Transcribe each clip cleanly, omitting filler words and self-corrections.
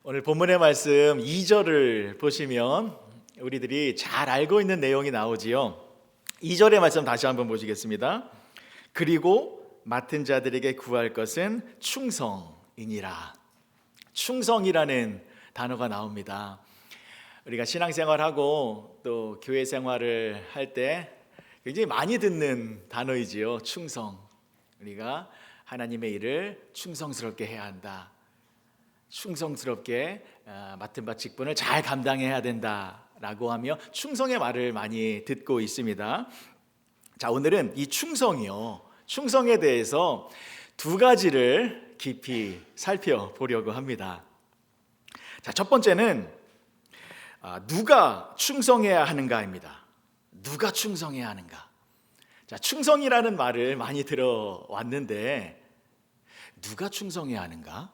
오늘 본문의 말씀 2절을 보시면 우리들이 잘 알고 있는 내용이 나오지요. 2절의 말씀 다시 한번 보시겠습니다. 그리고 맡은 자들에게 구할 것은 충성이니라. 충성이라는 단어가 나옵니다. 우리가 신앙생활하고 또 교회 생활을 할 때 굉장히 많이 듣는 단어이지요. 충성. 우리가 하나님의 일을 충성스럽게 해야 한다. 충성스럽게 맡은 바 직분을 잘 감당해야 된다라고 하며 충성의 말을 많이 듣고 있습니다. 자, 오늘은 이 충성에 대해서 두 가지를 깊이 살펴보려고 합니다. 자, 첫 번째는 누가 충성해야 하는가입니다. 누가 충성해야 하는가? 자, 충성이라는 말을 많이 들어왔는데 누가 충성해야 하는가?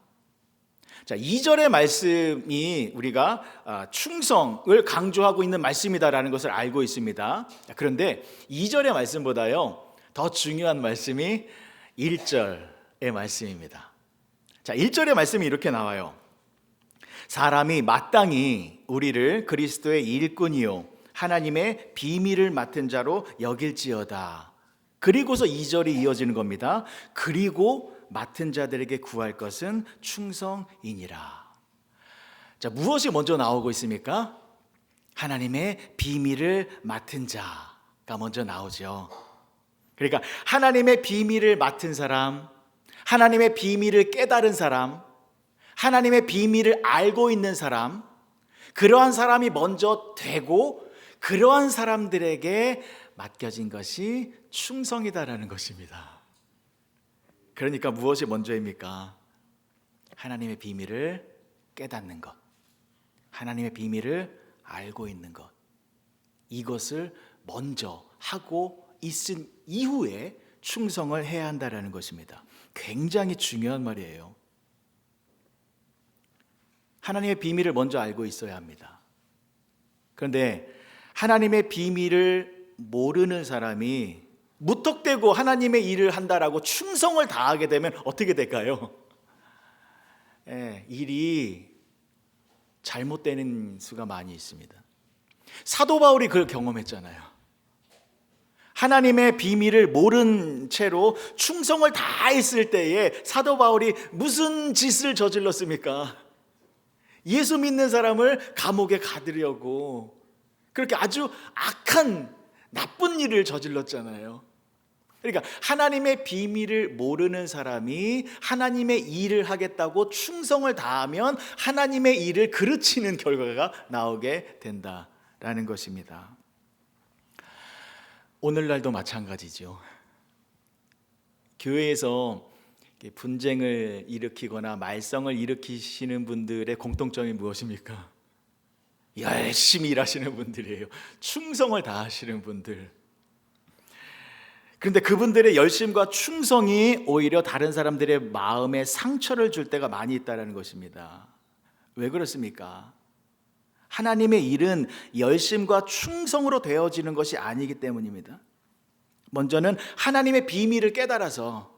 자, 2절의 말씀이 우리가 충성을 강조하고 있는 말씀이다라는 것을 알고 있습니다. 그런데 2절의 말씀보다요 더 중요한 말씀이 1절의 말씀입니다. 자, 1절의 말씀이 이렇게 나와요. 사람이 마땅히 우리를 그리스도의 일꾼이요 하나님의 비밀을 맡은 자로 여길지어다. 그리고서 2절이 이어지는 겁니다. 그리고 맡은 자들에게 구할 것은 충성이니라. 자, 무엇이 먼저 나오고 있습니까? 하나님의 비밀을 맡은 자가 먼저 나오죠. 그러니까 하나님의 비밀을 맡은 사람, 하나님의 비밀을 깨달은 사람, 하나님의 비밀을 알고 있는 사람, 그러한 사람이 먼저 되고 그러한 사람들에게 맡겨진 것이 충성이다라는 것입니다. 그러니까 무엇이 먼저입니까? 하나님의 비밀을 깨닫는 것, 하나님의 비밀을 알고 있는 것, 이것을 먼저 하고 있은 이후에 충성을 해야 한다는 것입니다. 굉장히 중요한 말이에요. 하나님의 비밀을 먼저 알고 있어야 합니다. 그런데 하나님의 비밀을 모르는 사람이 무턱대고 하나님의 일을 한다라고 충성을 다하게 되면 어떻게 될까요? 일이 잘못되는 수가 많이 있습니다. 사도 바울이 그걸 경험했잖아요. 하나님의 비밀을 모른 채로 충성을 다했을 때에 사도 바울이 무슨 짓을 저질렀습니까? 예수 믿는 사람을 감옥에 가두려고 그렇게 아주 악한 나쁜 일을 저질렀잖아요. 그러니까 하나님의 비밀을 모르는 사람이 하나님의 일을 하겠다고 충성을 다하면 하나님의 일을 그르치는 결과가 나오게 된다라는 것입니다. 오늘날도 마찬가지죠. 교회에서 분쟁을 일으키거나 말썽을 일으키시는 분들의 공통점이 무엇입니까? 열심히 일하시는 분들이에요. 충성을 다하시는 분들. 그런데 그분들의 열심과 충성이 오히려 다른 사람들의 마음에 상처를 줄 때가 많이 있다는 것입니다. 왜 그렇습니까? 하나님의 일은 열심과 충성으로 되어지는 것이 아니기 때문입니다. 먼저는 하나님의 비밀을 깨달아서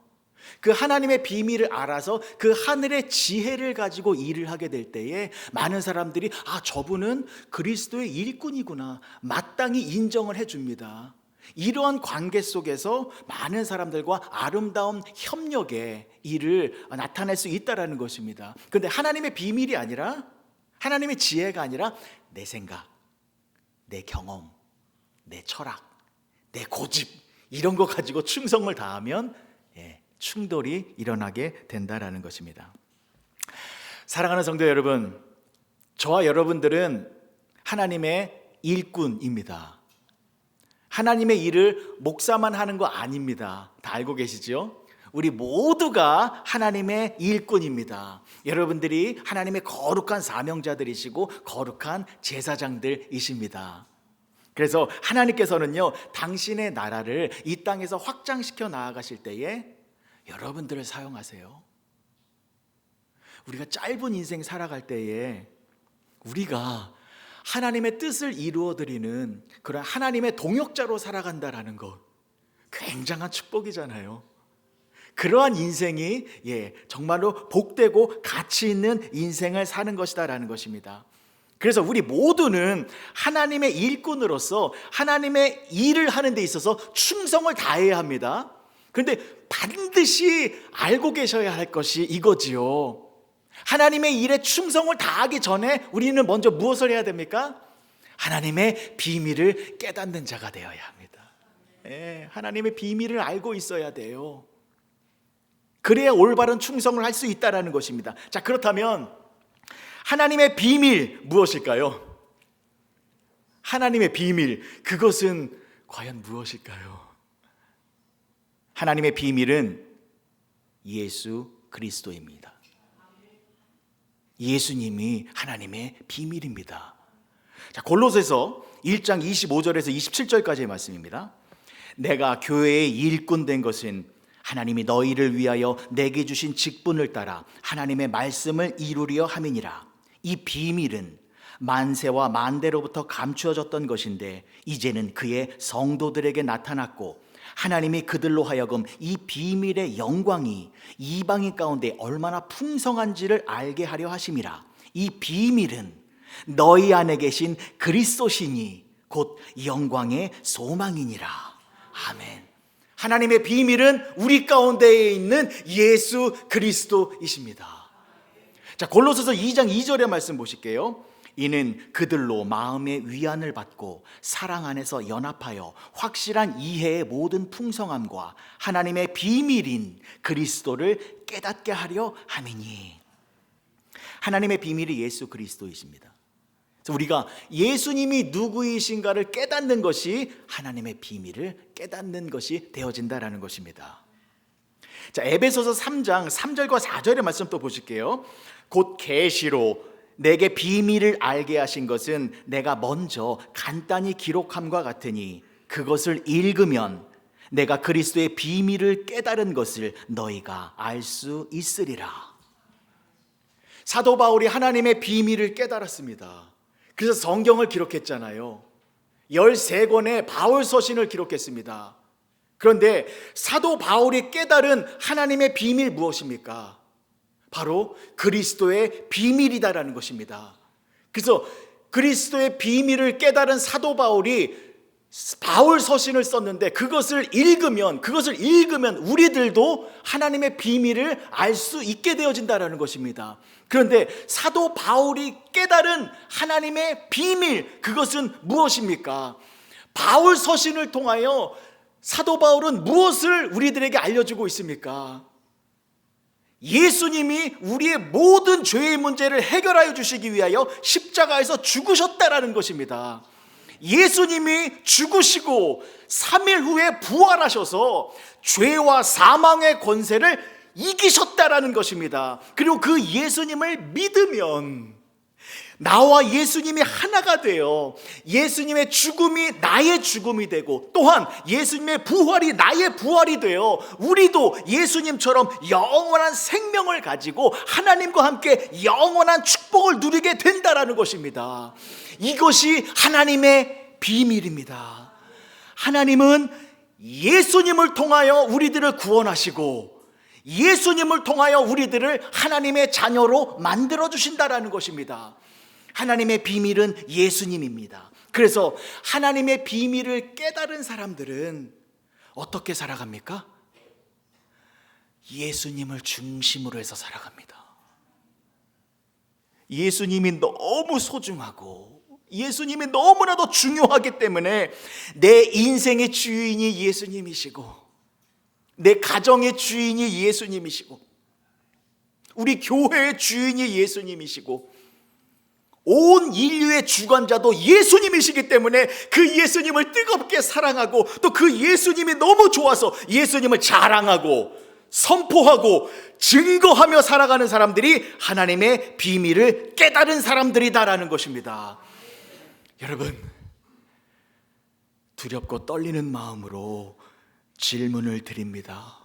그 하나님의 비밀을 알아서 그 하늘의 지혜를 가지고 일을 하게 될 때에 많은 사람들이 저분은 그리스도의 일꾼이구나 마땅히 인정을 해줍니다. 이러한 관계 속에서 많은 사람들과 아름다운 협력의 일을 나타낼 수 있다는 것입니다. 그런데 하나님의 비밀이 아니라 하나님의 지혜가 아니라 내 생각, 내 경험, 내 철학, 내 고집 이런 거 가지고 충성을 다하면 충돌이 일어나게 된다는 것입니다. 사랑하는 성도 여러분, 저와 여러분들은 하나님의 일꾼입니다. 하나님의 일을 목사만 하는 거 아닙니다. 다 알고 계시죠? 우리 모두가 하나님의 일꾼입니다. 여러분들이 하나님의 거룩한 사명자들이시고 거룩한 제사장들이십니다. 그래서 하나님께서는요, 당신의 나라를 이 땅에서 확장시켜 나아가실 때에 여러분들을 사용하세요. 우리가 짧은 인생 살아갈 때에 우리가 하나님의 뜻을 이루어드리는 그런 하나님의 동역자로 살아간다라는 것 굉장한 축복이잖아요. 그러한 인생이 정말로 복되고 가치 있는 인생을 사는 것이다라는 것입니다. 그래서 우리 모두는 하나님의 일꾼으로서 하나님의 일을 하는 데 있어서 충성을 다해야 합니다. 그런데 반드시 알고 계셔야 할 것이 이거지요. 하나님의 일에 충성을 다하기 전에 우리는 먼저 무엇을 해야 됩니까? 하나님의 비밀을 깨닫는 자가 되어야 합니다. 하나님의 비밀을 알고 있어야 돼요. 그래야 올바른 충성을 할 수 있다는 것입니다. 자, 그렇다면 하나님의 비밀 무엇일까요? 하나님의 비밀, 그것은 과연 무엇일까요? 하나님의 비밀은 예수 그리스도입니다. 예수님이 하나님의 비밀입니다. 자, 골로새서 1장 25절에서 27절까지의 말씀입니다. 내가 교회의 일꾼 된 것은 하나님이 너희를 위하여 내게 주신 직분을 따라 하나님의 말씀을 이루려 함이니라. 이 비밀은 만세와 만대로부터 감추어졌던 것인데 이제는 그의 성도들에게 나타났고 하나님이 그들로 하여금 이 비밀의 영광이 이방인 가운데 얼마나 풍성한지를 알게 하려 하심이라. 이 비밀은 너희 안에 계신 그리스도시니 곧 영광의 소망이니라. 아멘. 하나님의 비밀은 우리 가운데에 있는 예수 그리스도이십니다. 자, 골로새서 2장 2절의 말씀 보실게요. 이는 그들로 마음의 위안을 받고 사랑 안에서 연합하여 확실한 이해의 모든 풍성함과 하나님의 비밀인 그리스도를 깨닫게 하려 함이니. 하나님의 비밀이 예수 그리스도이십니다. 그래서 우리가 예수님이 누구이신가를 깨닫는 것이 하나님의 비밀을 깨닫는 것이 되어진다라는 것입니다. 자, 에베소서 3장 3절과 4절의 말씀 또 보실게요. 곧 계시로 내게 비밀을 알게 하신 것은 내가 먼저 간단히 기록함과 같으니 그것을 읽으면 내가 그리스도의 비밀을 깨달은 것을 너희가 알 수 있으리라. 사도 바울이 하나님의 비밀을 깨달았습니다. 그래서 성경을 기록했잖아요. 13권의 바울 서신을 기록했습니다. 그런데 사도 바울이 깨달은 하나님의 비밀 무엇입니까? 바로 그리스도의 비밀이다라는 것입니다. 그래서 그리스도의 비밀을 깨달은 사도 바울이 바울 서신을 썼는데 그것을 읽으면 우리들도 하나님의 비밀을 알 수 있게 되어진다라는 것입니다. 그런데 사도 바울이 깨달은 하나님의 비밀, 그것은 무엇입니까? 바울 서신을 통하여 사도 바울은 무엇을 우리들에게 알려주고 있습니까? 예수님이 우리의 모든 죄의 문제를 해결하여 주시기 위하여 십자가에서 죽으셨다라는 것입니다. 예수님이 죽으시고 3일 후에 부활하셔서 죄와 사망의 권세를 이기셨다라는 것입니다. 그리고 그 예수님을 믿으면 나와 예수님이 하나가 되어 예수님의 죽음이 나의 죽음이 되고 또한 예수님의 부활이 나의 부활이 되어 우리도 예수님처럼 영원한 생명을 가지고 하나님과 함께 영원한 축복을 누리게 된다라는 것입니다. 이것이 하나님의 비밀입니다. 하나님은 예수님을 통하여 우리들을 구원하시고 예수님을 통하여 우리들을 하나님의 자녀로 만들어 주신다라는 것입니다. 하나님의 비밀은 예수님입니다. 그래서 하나님의 비밀을 깨달은 사람들은 어떻게 살아갑니까? 예수님을 중심으로 해서 살아갑니다. 예수님이 너무 소중하고 예수님이 너무나도 중요하기 때문에 내 인생의 주인이 예수님이시고 내 가정의 주인이 예수님이시고 우리 교회의 주인이 예수님이시고 온 인류의 주관자도 예수님이시기 때문에 그 예수님을 뜨겁게 사랑하고 또 그 예수님이 너무 좋아서 예수님을 자랑하고 선포하고 증거하며 살아가는 사람들이 하나님의 비밀을 깨달은 사람들이다라는 것입니다. 여러분, 두렵고 떨리는 마음으로 질문을 드립니다.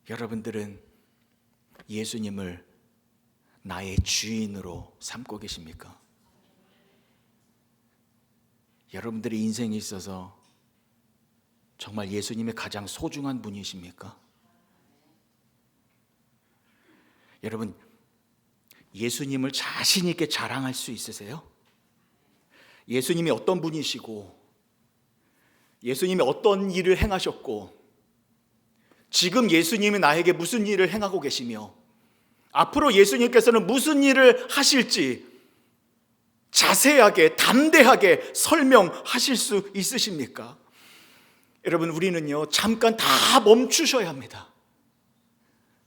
여러분들은 예수님을 나의 주인으로 삼고 계십니까? 여러분들의 인생에 있어서 정말 예수님의 가장 소중한 분이십니까? 여러분, 예수님을 자신 있게 자랑할 수 있으세요? 예수님이 어떤 분이시고, 예수님이 어떤 일을 행하셨고, 지금 예수님이 나에게 무슨 일을 행하고 계시며, 앞으로 예수님께서는 무슨 일을 하실지 자세하게, 담대하게 설명하실 수 있으십니까? 여러분, 우리는요, 잠깐 다 멈추셔야 합니다.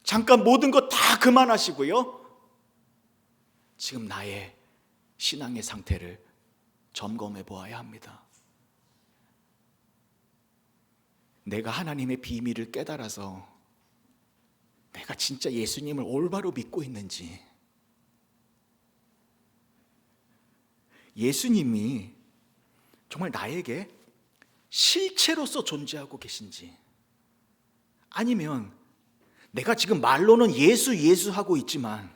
잠깐 모든 것 다 그만하시고요, 지금 나의 신앙의 상태를 점검해 보아야 합니다. 내가 하나님의 비밀을 깨달아서 내가 진짜 예수님을 올바로 믿고 있는지, 예수님이 정말 나에게 실체로서 존재하고 계신지, 아니면 내가 지금 말로는 예수 하고 있지만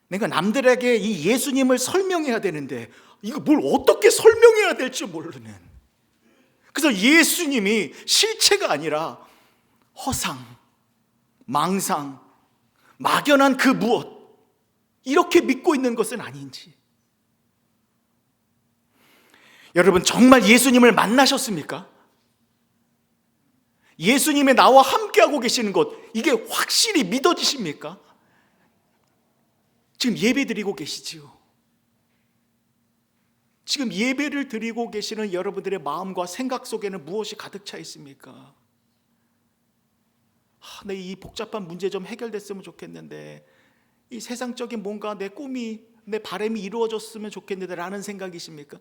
내가 남들에게 이 예수님을 설명해야 되는데 이거 뭘 어떻게 설명해야 될지 모르는, 그래서 예수님이 실체가 아니라 허상, 망상, 막연한 그 무엇, 이렇게 믿고 있는 것은 아닌지. 여러분, 정말 예수님을 만나셨습니까? 예수님의 나와 함께하고 계시는 것, 이게 확실히 믿어지십니까? 지금 예배 드리고 계시지요? 지금 예배를 드리고 계시는 여러분들의 마음과 생각 속에는 무엇이 가득 차 있습니까? 내 이 복잡한 문제 좀 해결됐으면 좋겠는데, 이 세상적인 뭔가 내 꿈이, 내 바람이 이루어졌으면 좋겠는데 라는 생각이십니까?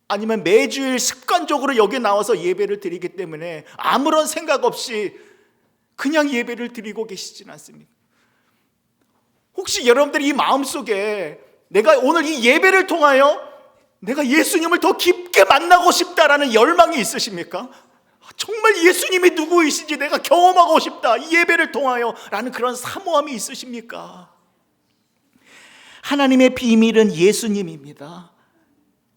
아니면 매주일 습관적으로 여기 나와서 예배를 드리기 때문에 아무런 생각 없이 그냥 예배를 드리고 계시진 않습니까? 혹시 여러분들이 이 마음속에 내가 오늘 이 예배를 통하여 내가 예수님을 더 깊게 만나고 싶다라는 열망이 있으십니까? 정말 예수님이 누구이신지 내가 경험하고 싶다, 이 예배를 통하여 라는 그런 사모함이 있으십니까? 하나님의 비밀은 예수님입니다.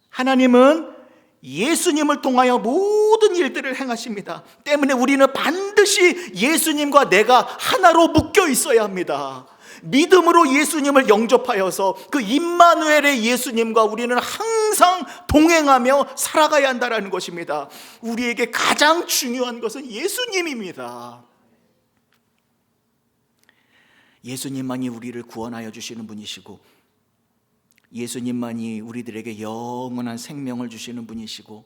하나님은 예수님을 통하여 모든 일들을 행하십니다. 때문에 우리는 반드시 예수님과 내가 하나로 묶여 있어야 합니다. 믿음으로 예수님을 영접하여서 그 임마누엘의 예수님과 우리는 항상 동행하며 살아가야 한다는 것입니다. 우리에게 가장 중요한 것은 예수님입니다. 예수님만이 우리를 구원하여 주시는 분이시고, 예수님만이 우리들에게 영원한 생명을 주시는 분이시고,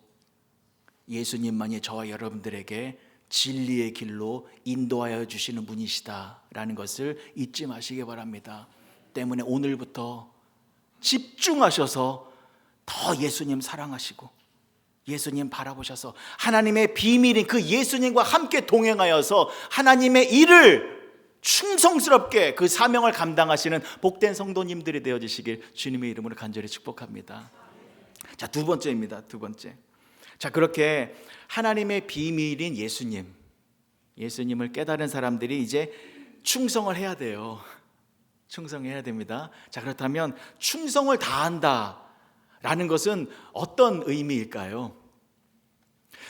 예수님만이 저와 여러분들에게 진리의 길로 인도하여 주시는 분이시다라는 것을 잊지 마시기 바랍니다. 때문에 오늘부터 집중하셔서 더 예수님 사랑하시고 예수님 바라보셔서 하나님의 비밀인 그 예수님과 함께 동행하여서 하나님의 일을 충성스럽게 그 사명을 감당하시는 복된 성도님들이 되어주시길 주님의 이름으로 간절히 축복합니다. 자, 두 번째입니다. 두 번째. 자, 그렇게 하나님의 비밀인 예수님을 깨달은 사람들이 이제 충성을 해야 돼요. 충성해야 됩니다. 자, 그렇다면 충성을 다한다라는 것은 어떤 의미일까요?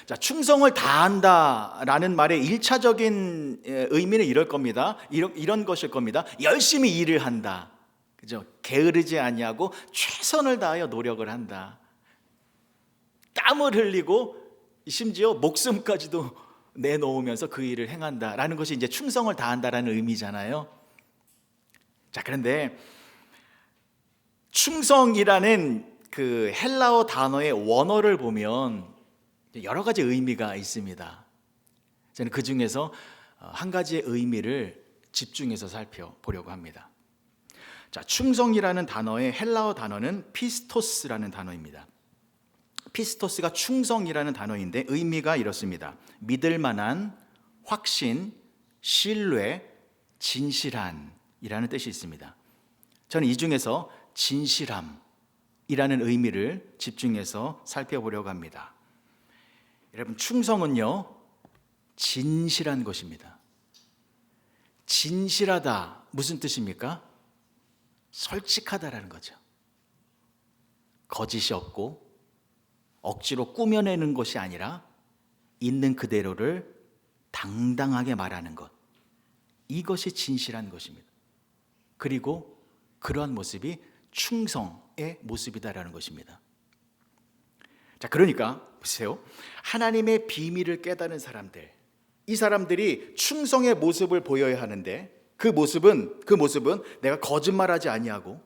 자, 충성을 다한다라는 말의 1차적인 의미는 이럴 겁니다. 이런 것일 겁니다. 열심히 일을 한다. 그죠? 게으르지 아니하고 최선을 다하여 노력을 한다. 땀을 흘리고 심지어 목숨까지도 내놓으면서 그 일을 행한다라는 것이 이제 충성을 다한다라는 의미잖아요. 자, 그런데 충성이라는 그 헬라어 단어의 원어를 보면 여러 가지 의미가 있습니다. 저는 그 중에서 한 가지의 의미를 집중해서 살펴보려고 합니다. 자, 충성이라는 단어의 헬라어 단어는 피스토스라는 단어입니다. 피스토스가 충성이라는 단어인데 의미가 이렇습니다. 믿을 만한, 확신, 신뢰, 진실한 이라는 뜻이 있습니다. 저는 이 중에서 진실함이라는 의미를 집중해서 살펴보려고 합니다. 여러분, 충성은요, 진실한 것입니다. 진실하다, 무슨 뜻입니까? 솔직하다라는 거죠. 거짓이 없고 억지로 꾸며내는 것이 아니라 있는 그대로를 당당하게 말하는 것, 이것이 진실한 것입니다. 그리고 그러한 모습이 충성의 모습이다라는 것입니다. 자, 그러니까 보세요. 하나님의 비밀을 깨닫는 사람들, 이 사람들이 충성의 모습을 보여야 하는데 그 모습은 내가 거짓말하지 아니하고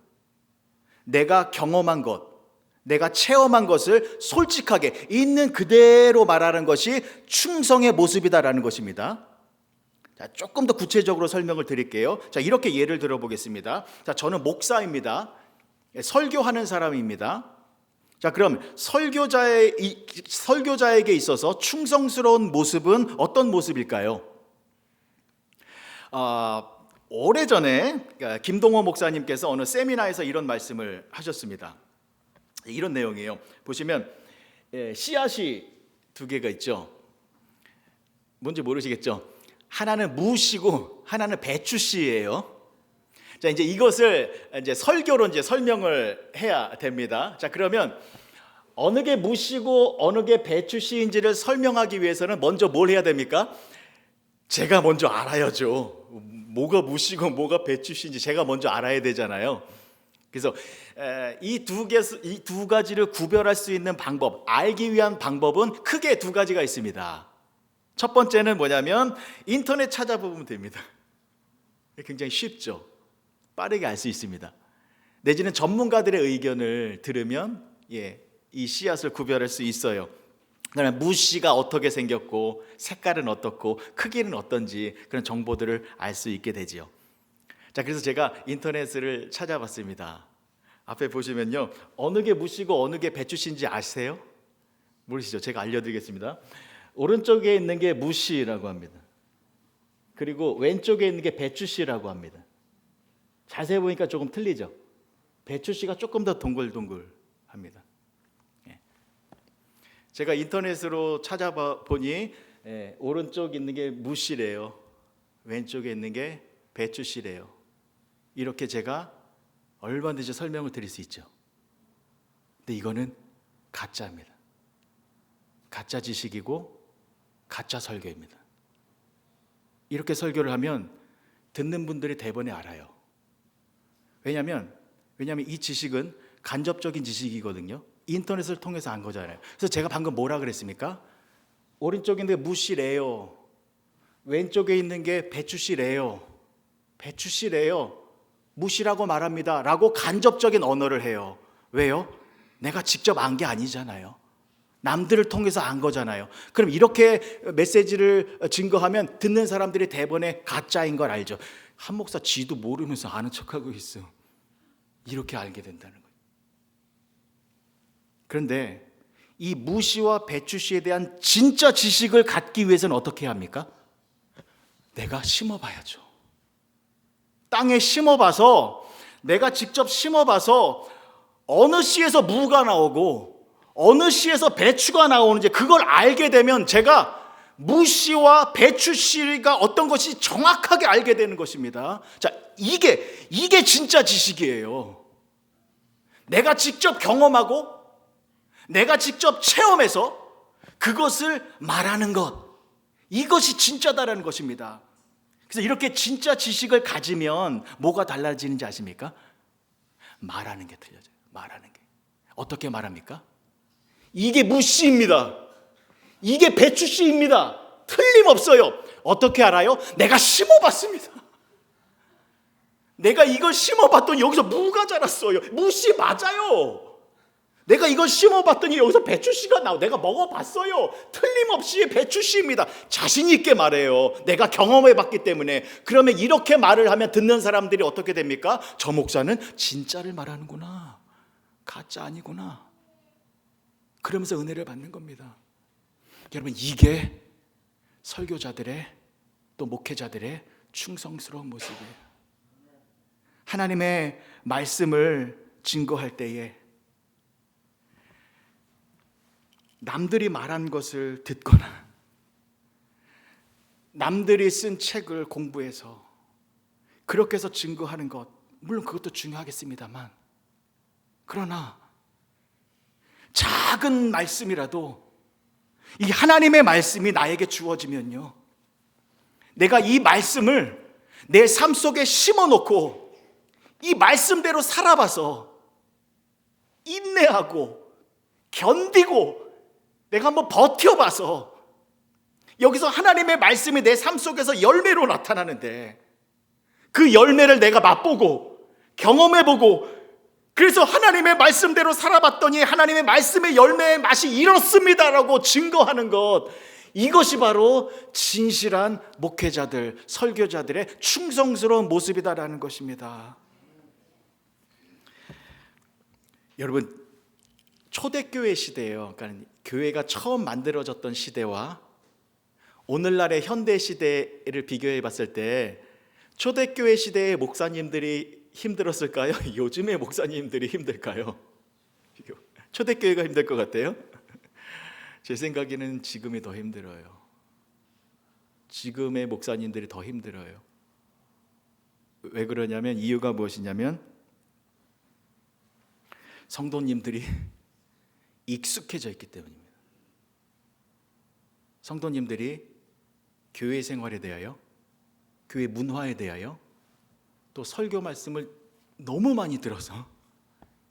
내가 경험한 것, 내가 체험한 것을 솔직하게 있는 그대로 말하는 것이 충성의 모습이다라는 것입니다. 자, 조금 더 구체적으로 설명을 드릴게요. 자, 이렇게 예를 들어보겠습니다. 자, 저는 목사입니다. 설교하는 사람입니다. 자, 그럼 설교자에게 있어서 충성스러운 모습은 어떤 모습일까요? 오래전에 김동호 목사님께서 어느 세미나에서 이런 말씀을 하셨습니다. 이런 내용이에요. 보시면 씨앗이 두 개가 있죠. 뭔지 모르시겠죠? 하나는 무씨고 하나는 배추씨예요. 자, 이제 이것을 이제 설교로 이제 설명을 해야 됩니다. 자, 그러면 어느 게 무씨고 어느 게 배추씨인지를 설명하기 위해서는 먼저 뭘 해야 됩니까? 제가 먼저 알아야죠. 뭐가 무씨고 뭐가 배추씨인지 제가 먼저 알아야 되잖아요. 그래서 이 두 가지를 구별할 수 있는 방법, 알기 위한 방법은 크게 두 가지가 있습니다. 첫 번째는 뭐냐면 인터넷 찾아보면 됩니다. 굉장히 쉽죠. 빠르게 알 수 있습니다. 내지는 전문가들의 의견을 들으면 이 씨앗을 구별할 수 있어요. 그다음에 무씨가 어떻게 생겼고 색깔은 어떻고 크기는 어떤지 그런 정보들을 알 수 있게 되지요. 자, 그래서 제가 인터넷을 찾아봤습니다. 앞에 보시면요, 어느 게 무씨고 어느 게 배추씨인지 아세요? 모르시죠? 제가 알려드리겠습니다. 오른쪽에 있는 게 무씨라고 합니다. 그리고 왼쪽에 있는 게 배추씨라고 합니다. 자세히 보니까 조금 틀리죠? 배추씨가 조금 더 동글동글합니다. 제가 인터넷으로 찾아보니 오른쪽에 있는 게 무씨래요. 왼쪽에 있는 게 배추씨래요. 이렇게 제가 얼마든지 설명을 드릴 수 있죠. 근데 이거는 가짜입니다. 가짜 지식이고 가짜 설교입니다. 이렇게 설교를 하면 듣는 분들이 대번에 알아요. 왜냐하면 이 지식은 간접적인 지식이거든요. 인터넷을 통해서 안 거잖아요. 그래서 제가 방금 뭐라 그랬습니까? 오른쪽에 있는 게 무씨래요. 왼쪽에 있는 게 배추씨래요. 배추씨래요. 무씨라고 말합니다. 라고 간접적인 언어를 해요. 왜요? 내가 직접 안 게 아니잖아요. 남들을 통해서 안 거잖아요. 그럼 이렇게 메시지를 증거하면 듣는 사람들이 대번에 가짜인 걸 알죠. 한 목사 지도 모르면서 아는 척하고 있어. 이렇게 알게 된다는 거예요. 그런데 이 무씨와 배추씨에 대한 진짜 지식을 갖기 위해서는 어떻게 해야 합니까? 내가 심어봐야죠. 땅에 심어봐서, 내가 직접 심어봐서 어느 씨에서 무가 나오고 어느 씨에서 배추가 나오는지 그걸 알게 되면 제가 무씨와 배추씨가 어떤 것이 정확하게 알게 되는 것입니다. 자, 이게 진짜 지식이에요. 내가 직접 경험하고 내가 직접 체험해서 그것을 말하는 것, 이것이 진짜다라는 것입니다. 그래서 이렇게 진짜 지식을 가지면 뭐가 달라지는지 아십니까? 말하는 게 틀려져요. 말하는 게. 어떻게 말합니까? 이게 무씨입니다. 이게 배추씨입니다. 틀림없어요. 어떻게 알아요? 내가 심어봤습니다. 내가 이걸 심어봤더니 여기서 무가 자랐어요. 무씨 맞아요. 내가 이걸 심어봤더니 여기서 배추씨가 나와. 내가 먹어봤어요. 틀림없이 배추씨입니다. 자신 있게 말해요. 내가 경험해봤기 때문에. 그러면 이렇게 말을 하면 듣는 사람들이 어떻게 됩니까? 저 목사는 진짜를 말하는구나. 가짜 아니구나. 그러면서 은혜를 받는 겁니다. 여러분, 이게 설교자들의 또 목회자들의 충성스러운 모습이에요. 하나님의 말씀을 증거할 때에 남들이 말한 것을 듣거나 남들이 쓴 책을 공부해서 그렇게 해서 증거하는 것, 물론 그것도 중요하겠습니다만, 그러나 작은 말씀이라도 이 하나님의 말씀이 나에게 주어지면요, 내가 이 말씀을 내 삶 속에 심어놓고 이 말씀대로 살아봐서 인내하고 견디고 내가 한번 버텨봐서 여기서 하나님의 말씀이 내 삶 속에서 열매로 나타나는데, 그 열매를 내가 맛보고 경험해보고, 그래서 하나님의 말씀대로 살아봤더니 하나님의 말씀의 열매의 맛이 이렇습니다라고 증거하는 것, 이것이 바로 진실한 목회자들, 설교자들의 충성스러운 모습이다라는 것입니다. 여러분, 초대교회 시대예요. 그러니까 교회가 처음 만들어졌던 시대와 오늘날의 현대 시대를 비교해 봤을 때 초대교회 시대의 목사님들이 힘들었을까요? 요즘의 목사님들이 힘들까요? 초대교회가 힘들 것 같아요? 제 생각에는 지금이 더 힘들어요. 지금의 목사님들이 더 힘들어요. 왜 그러냐면, 이유가 무엇이냐면 성도님들이 익숙해져 있기 때문입니다. 성도님들이 교회 생활에 대하여, 교회 문화에 대하여, 또 설교 말씀을 너무 많이 들어서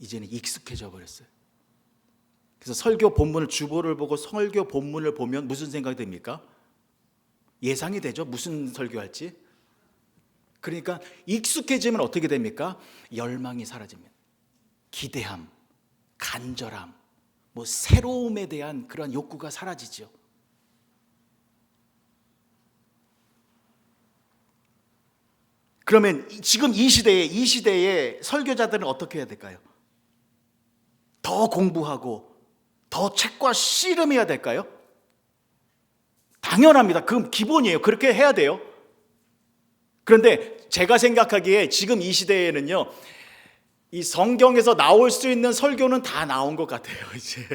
이제는 익숙해져 버렸어요. 그래서 설교 본문을, 주보를 보고 설교 본문을 보면 무슨 생각이 듭니까? 예상이 되죠? 무슨 설교할지. 그러니까 익숙해지면 어떻게 됩니까? 열망이 사라집니다. 기대함, 간절함, 새로움에 대한 그런 욕구가 사라지죠. 그러면 지금 이 시대에 설교자들은 어떻게 해야 될까요? 더 공부하고 더 책과 씨름해야 될까요? 당연합니다. 그건 기본이에요. 그렇게 해야 돼요. 그런데 제가 생각하기에 지금 이 시대에는요, 이 성경에서 나올 수 있는 설교는 다 나온 것 같아요. 이제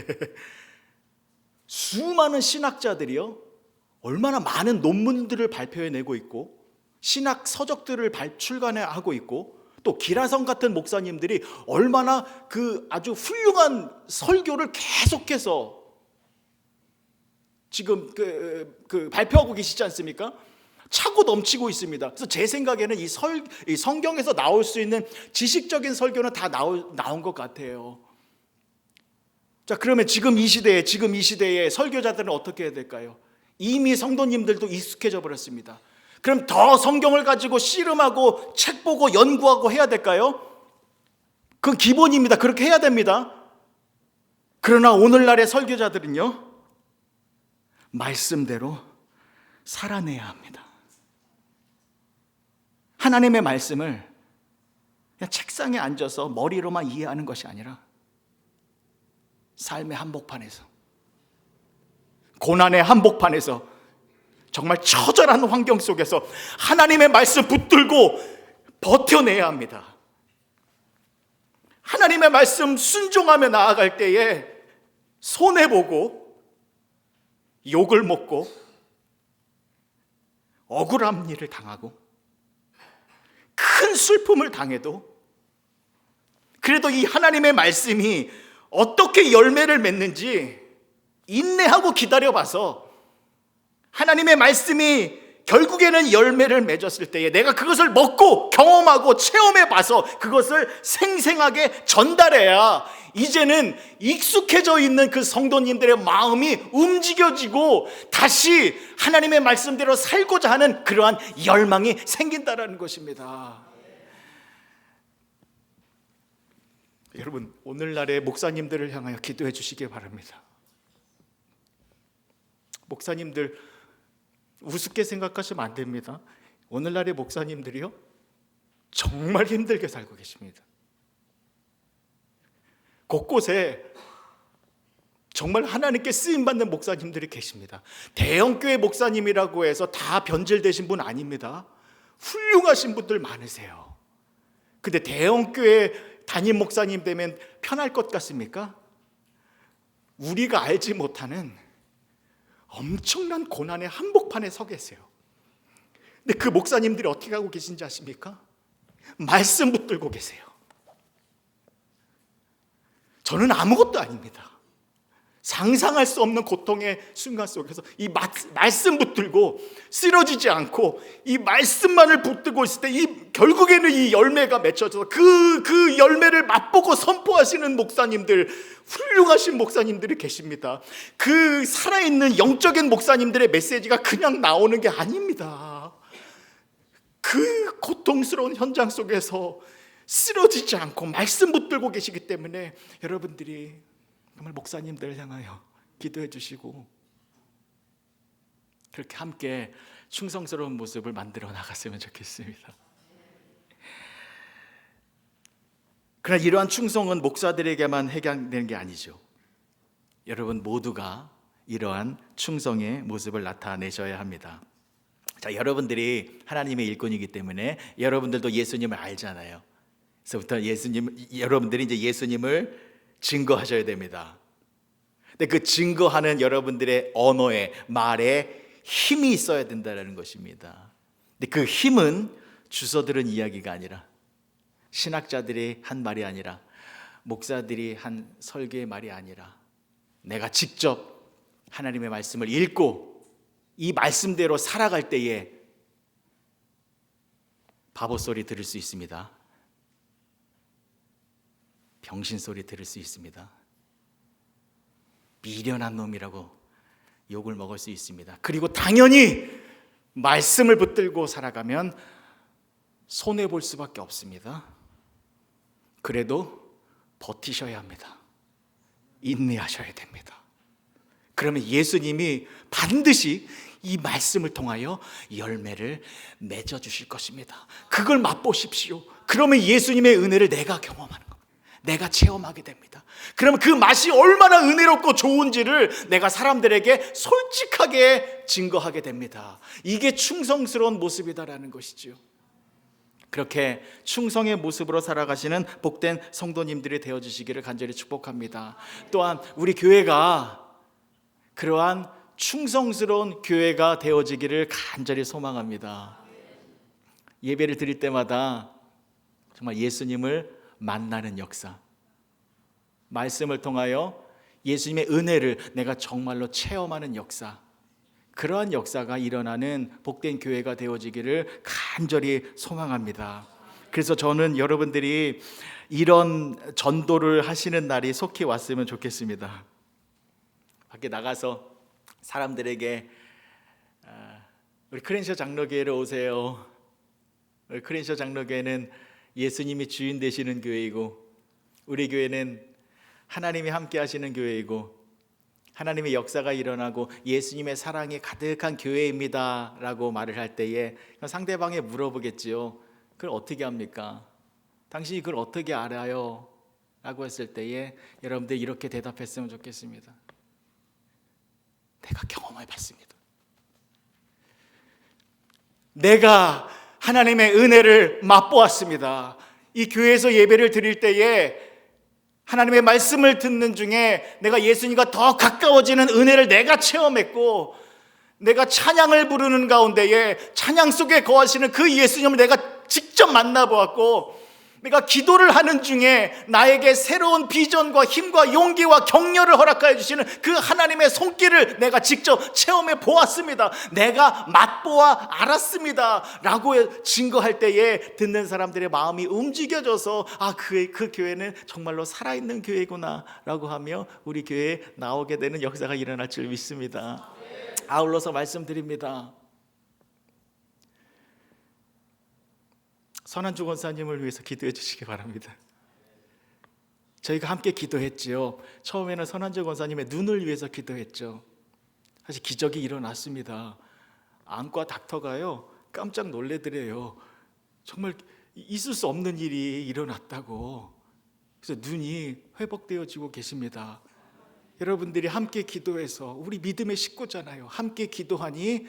수많은 신학자들이요, 얼마나 많은 논문들을 발표해내고 있고 신학 서적들을 출간하고 있고, 또 기라성 같은 목사님들이 얼마나 그 아주 훌륭한 설교를 계속해서 지금 발표하고 계시지 않습니까? 차고 넘치고 있습니다. 그래서 제 생각에는 이 성경에서 나올 수 있는 지식적인 설교는 다 나온 것 같아요. 자, 그러면 지금 이 시대에 설교자들은 어떻게 해야 될까요? 이미 성도님들도 익숙해져 버렸습니다. 그럼 더 성경을 가지고 씨름하고 책 보고 연구하고 해야 될까요? 그건 기본입니다. 그렇게 해야 됩니다. 그러나 오늘날의 설교자들은요, 말씀대로 살아내야 합니다. 하나님의 말씀을 그냥 책상에 앉아서 머리로만 이해하는 것이 아니라 삶의 한복판에서, 고난의 한복판에서, 정말 처절한 환경 속에서 하나님의 말씀 붙들고 버텨내야 합니다. 하나님의 말씀 순종하며 나아갈 때에 손해보고 욕을 먹고 억울한 일을 당하고 큰 슬픔을 당해도, 그래도 이 하나님의 말씀이 어떻게 열매를 맺는지 인내하고 기다려봐서 하나님의 말씀이 결국에는 열매를 맺었을 때에 내가 그것을 먹고 경험하고 체험해봐서 그것을 생생하게 전달해야 이제는 익숙해져 있는 그 성도님들의 마음이 움직여지고 다시 하나님의 말씀대로 살고자 하는 그러한 열망이 생긴다라는 것입니다. 여러분, 오늘날의 목사님들을 향하여 기도해 주시기 바랍니다. 목사님들 우습게 생각하시면 안 됩니다. 오늘날의 목사님들이요, 정말 힘들게 살고 계십니다. 곳곳에 정말 하나님께 쓰임받는 목사님들이 계십니다. 대형교회 목사님이라고 해서 다 변질되신 분 아닙니다. 훌륭하신 분들 많으세요. 근데 대형교회 담임 목사님 되면 편할 것 같습니까? 우리가 알지 못하는 엄청난 고난의 한복판에 서 계세요. 근데 그 목사님들이 어떻게 하고 계신지 아십니까? 말씀 붙들고 계세요. 저는 아무것도 아닙니다. 상상할 수 없는 고통의 순간 속에서 이 말씀 붙들고 쓰러지지 않고 이 말씀만을 붙들고 있을 때 결국에는 이 열매가 맺혀져서 그 열매를 맛보고 선포하시는 목사님들, 훌륭하신 목사님들이 계십니다. 그 살아있는 영적인 목사님들의 메시지가 그냥 나오는 게 아닙니다. 그 고통스러운 현장 속에서 쓰러지지 않고 말씀 붙들고 계시기 때문에 여러분들이 정말 목사님들을 향하여 기도해 주시고 그렇게 함께 충성스러운 모습을 만들어 나갔으면 좋겠습니다. 그러나 이러한 충성은 목사들에게만 해당되는 게 아니죠. 여러분 모두가 이러한 충성의 모습을 나타내셔야 합니다. 자, 여러분들이 하나님의 일꾼이기 때문에 여러분들도 예수님을 알잖아요. 그래서부터 여러분들이 이제 예수님을 증거하셔야 됩니다. 근데 그 증거하는 여러분들의 언어에, 말에 힘이 있어야 된다는 것입니다. 근데 그 힘은 주워 들은 이야기가 아니라, 신학자들이 한 말이 아니라, 목사들이 한 설교의 말이 아니라, 내가 직접 하나님의 말씀을 읽고 이 말씀대로 살아갈 때에 바보 소리 들을 수 있습니다. 병신 소리 들을 수 있습니다. 미련한 놈이라고 욕을 먹을 수 있습니다. 그리고 당연히 말씀을 붙들고 살아가면 손해볼 수밖에 없습니다. 그래도 버티셔야 합니다. 인내하셔야 됩니다. 그러면 예수님이 반드시 이 말씀을 통하여 열매를 맺어주실 것입니다. 그걸 맛보십시오. 그러면 예수님의 은혜를 내가 경험하는 겁니다. 내가 체험하게 됩니다. 그러면 그 맛이 얼마나 은혜롭고 좋은지를 내가 사람들에게 솔직하게 증거하게 됩니다. 이게 충성스러운 모습이다라는 것이죠. 그렇게 충성의 모습으로 살아가시는 복된 성도님들이 되어주시기를 간절히 축복합니다. 또한 우리 교회가 그러한 충성스러운 교회가 되어지기를 간절히 소망합니다. 예배를 드릴 때마다 정말 예수님을 만나는 역사, 말씀을 통하여 예수님의 은혜를 내가 정말로 체험하는 역사, 그러한 역사가 일어나는 복된 교회가 되어지기를 간절히 소망합니다. 그래서 저는 여러분들이 이런 전도를 하시는 날이 속히 왔으면 좋겠습니다. 밖에 나가서 사람들에게 우리 크랜셔 장로교회로 오세요. 우리 크랜셔 장로교회는 예수님이 주인 되시는 교회이고, 우리 교회는 하나님이 함께 하시는 교회이고, 하나님의 역사가 일어나고 예수님의 사랑이 가득한 교회입니다 라고 말을 할 때에 상대방에 물어보겠지요. 그걸 어떻게 합니까? 당신이 그걸 어떻게 알아요? 라고 했을 때에 여러분들 이렇게 대답했으면 좋겠습니다. 내가 경험해 봤습니다. 내가 하나님의 은혜를 맛보았습니다. 이 교회에서 예배를 드릴 때에 하나님의 말씀을 듣는 중에 내가 예수님과 더 가까워지는 은혜를 내가 체험했고, 내가 찬양을 부르는 가운데에 찬양 속에 거하시는 그 예수님을 내가 직접 만나보았고, 내가 기도를 하는 중에 나에게 새로운 비전과 힘과 용기와 격려를 허락하여 주시는 그 하나님의 손길을 내가 직접 체험해 보았습니다. 내가 맛보아 알았습니다 라고 증거할 때에 듣는 사람들의 마음이 움직여져서 그 교회는 정말로 살아있는 교회구나 라고 하며 우리 교회에 나오게 되는 역사가 일어날 줄 믿습니다. 아울러서 말씀드립니다. 선한주 권사님을 위해서 기도해 주시기 바랍니다. 저희가 함께 기도했지요. 처음에는 선한주 권사님의 눈을 위해서 기도했죠. 사실 기적이 일어났습니다. 안과 닥터가요 깜짝 놀래더래요. 정말 있을 수 없는 일이 일어났다고. 그래서 눈이 회복되어지고 계십니다. 여러분들이 함께 기도해서, 우리 믿음의 식구잖아요, 함께 기도하니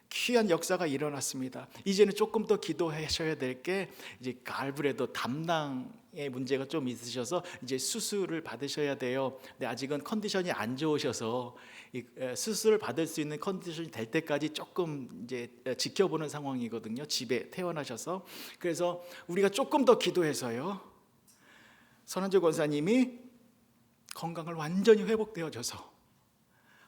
귀한 역사가 일어났습니다. 이제는 조금 더 기도하셔야 될 게, 이제 갈브레도 담낭의 문제가 좀 있으셔서 이제 수술을 받으셔야 돼요. 근데 아직은 컨디션이 안 좋으셔서 수술을 받을 수 있는 컨디션이 될 때까지 조금 이제 지켜보는 상황이거든요. 집에 퇴원하셔서. 그래서 우리가 조금 더 기도해서요, 선한주 권사님이 건강을 완전히 회복되어져서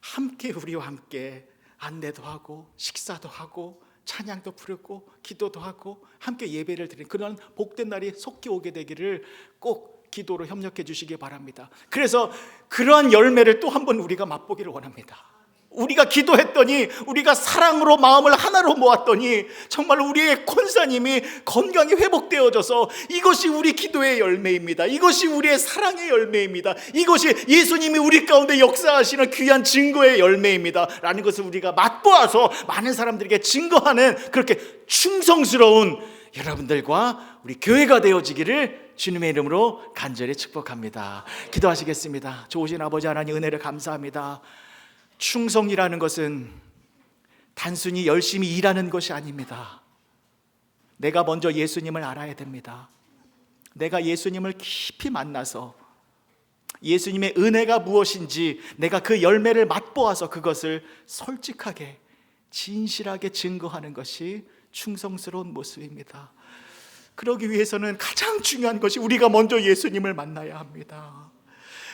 함께 우리와 함께 안내도 하고 식사도 하고 찬양도 부르고 기도도 하고 함께 예배를 드리는 그런 복된 날이 속히 오게 되기를 꼭 기도로 협력해 주시기 바랍니다. 그래서 그러한 열매를 또 한 번 우리가 맛보기를 원합니다. 우리가 기도했더니, 우리가 사랑으로 마음을 하나로 모았더니 정말 우리의 권사님이 건강이 회복되어져서 이것이 우리 기도의 열매입니다. 이것이 우리의 사랑의 열매입니다. 이것이 예수님이 우리 가운데 역사하시는 귀한 증거의 열매입니다 라는 것을 우리가 맛보아서 많은 사람들에게 증거하는 그렇게 충성스러운 여러분들과 우리 교회가 되어지기를 주님의 이름으로 간절히 축복합니다. 기도하시겠습니다. 좋으신 아버지 하나님, 은혜를 감사합니다. 충성이라는 것은 단순히 열심히 일하는 것이 아닙니다. 내가 먼저 예수님을 알아야 됩니다. 내가 예수님을 깊이 만나서 예수님의 은혜가 무엇인지 내가 그 열매를 맛보아서 그것을 솔직하게 진실하게 증거하는 것이 충성스러운 모습입니다. 그러기 위해서는 가장 중요한 것이 우리가 먼저 예수님을 만나야 합니다.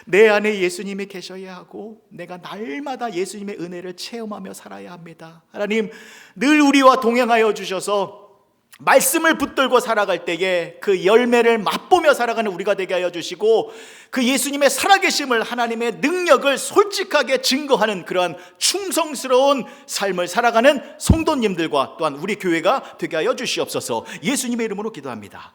내 안에 예수님이 계셔야 하고 내가 날마다 예수님의 은혜를 체험하며 살아야 합니다. 하나님, 늘 우리와 동행하여 주셔서 말씀을 붙들고 살아갈 때에 그 열매를 맛보며 살아가는 우리가 되게 하여 주시고, 그 예수님의 살아계심을, 하나님의 능력을 솔직하게 증거하는 그러한 충성스러운 삶을 살아가는 성도님들과 또한 우리 교회가 되게 하여 주시옵소서. 예수님의 이름으로 기도합니다.